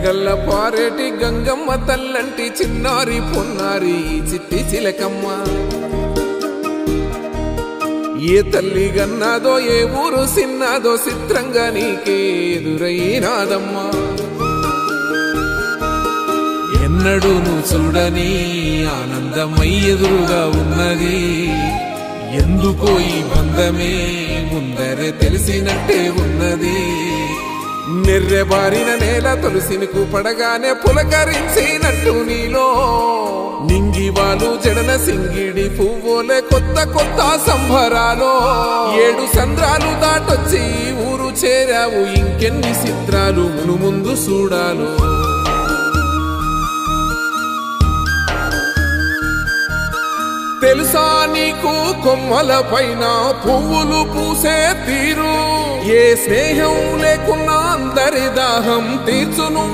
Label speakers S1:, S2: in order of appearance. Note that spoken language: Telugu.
S1: గల్ల పారేటి గంగమ్మ తల్లంటి చిన్నారి పొన్నారి చిట్టి చిలకమ్మ ఏ తల్లి గన్నాదో ఏ ఊరు సిన్నాదో చిత్రంగా నీకే ఎదురైనాదమ్మా ఎన్నడూ నువ్వు చూడని ఆనందమై ఎదురుగా ఉన్నది ఎందుకో ఈ బంధమే ముందరే తెలిసినట్టే ఉన్నది నిర్రెబారిన నేల తులసినికు పడగానే పులకరించినట్టు నీలో నింగివాలు జడన సింగిడి పువ్వులే కొత్త కొత్త సంభరాలో 7 సంద్రాలు దాటొచ్చి ఊరు చేరావు ఇంకెన్ని చిత్రాలు ముందు చూడాలో తెలుసా నీకు కొమ్మల పైన పువ్వులు పూసే తీరు ఏ స్నేహం లేకున్నా అందరి దాహం తీర్చును